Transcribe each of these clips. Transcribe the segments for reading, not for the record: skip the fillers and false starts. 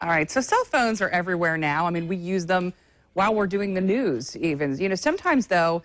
All right, so cell phones are everywhere now. I mean, we use them while we're doing the news even. Sometimes, though,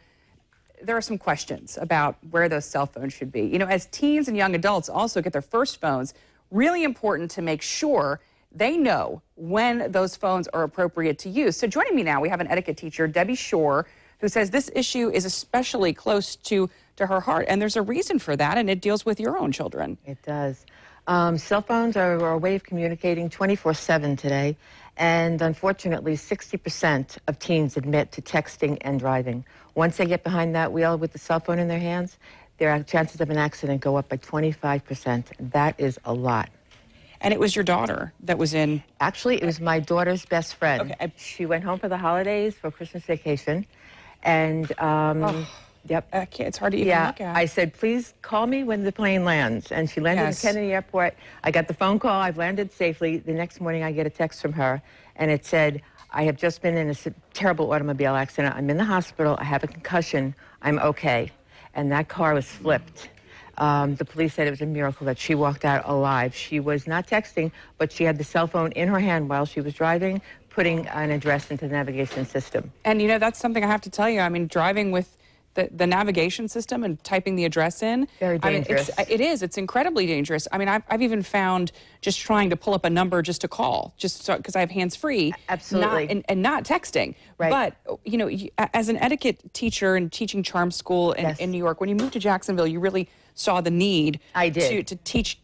there are some questions about where those cell phones should be. As teens and young adults also get their first phones, really important to make sure they know when those phones are appropriate to use. So joining me now, we have an etiquette teacher, Debbie Shor, who says this issue is especially close to her heart. And there's a reason for that, and it deals with your own children. It does. Cell phones are a way of communicating 24/7 today. And unfortunately, 60% of teens admit to texting and driving. Once they get behind that wheel with the cell phone in their hands, their chances of an accident go up by 25%. That is a lot. And it was your daughter that was in... Actually, it was my daughter's best friend. Okay. She went home for the holidays for Christmas vacation. And, yep. It's hard to even look at. I said, please call me when the plane lands. And she landed at Kennedy Airport. I got the phone call. I've landed safely. The next morning, I get a text from her. And it said, I have just been in a terrible automobile accident. I'm in the hospital. I have a concussion. I'm okay. And that car was flipped. The police said it was a miracle that she walked out alive. She was not texting, but she had the cell phone in her hand while she was driving, putting an address into the navigation system. And, that's something I have to tell you. I mean, driving with the navigation system and typing the address in. Very dangerous. I mean, it is. It's incredibly dangerous. I mean, I've even found just trying to pull up a number just to call, just because I have hands-free. Absolutely. And not texting. Right. But, as an etiquette teacher and teaching charm school in New York, when you moved to Jacksonville, you really saw the need to teach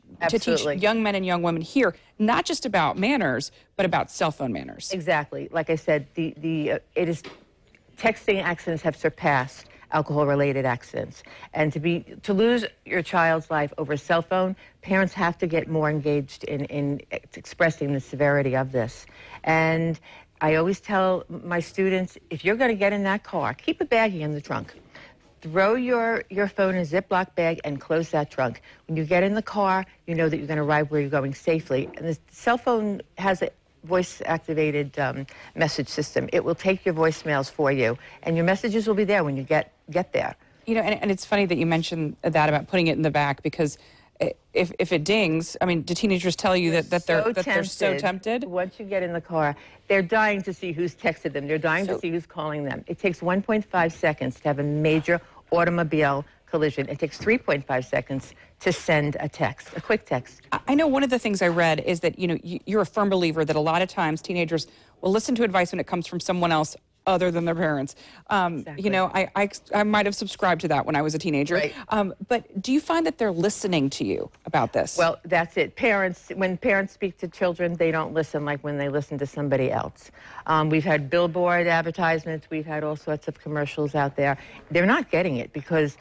young men and young women here, not just about manners, but about cell phone manners. Exactly. Like I said, texting accidents have surpassed alcohol-related accidents. And to lose your child's life over a cell phone, parents have to get more engaged in expressing the severity of this. And I always tell my students, if you're going to get in that car, keep a baggie in the trunk. Throw your phone in a Ziploc bag and close that trunk. When you get in the car, you know that you're going to arrive where you're going safely. And the cell phone has a voice-activated message system. It will take your voicemails for you, and your messages will be there when you get there. And it's funny that you mentioned that about putting it in the back, because if it dings, I mean, do teenagers tell you that they're so tempted? Once you get in the car, they're dying to see who's texted them. They're dying to see who's calling them. It takes 1.5 seconds to have a major automobile collision. It takes 3.5 seconds to send a text, a quick text. I know one of the things I read is that, you're a firm believer that a lot of times teenagers will listen to advice when it comes from someone else other than their parents. Exactly. I might have subscribed to that when I was a teenager. Right. But do you find that they're listening to you about this? Well, that's it. When parents speak to children, they don't listen like when they listen to somebody else. We've had billboard advertisements. We've had all sorts of commercials out there. They're not getting it because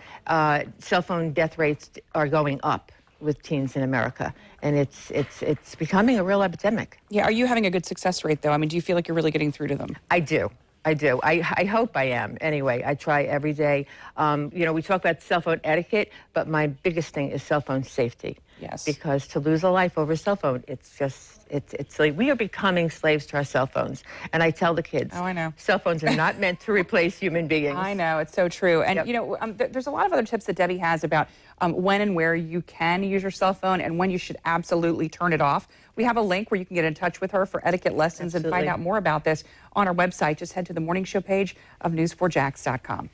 cell phone death rates are going up with teens in America, and it's becoming a real epidemic. Yeah, are you having a good success rate, though? I mean, do you feel like you're really getting through to them? I do. I hope I am. Anyway, I try every day. We talk about cell phone etiquette, but my biggest thing is cell phone safety. Yes. Because to lose a life over a cell phone, it's like we are becoming slaves to our cell phones. And I tell the kids, oh, I know, cell phones are not meant to replace human beings. I know, it's so true. And, there's a lot of other tips that Debbie has about when and where you can use your cell phone and when you should absolutely turn it off. We have a link where you can get in touch with her for etiquette lessons and find out more about this on our website. Just head to the morning show page of news4jax.com.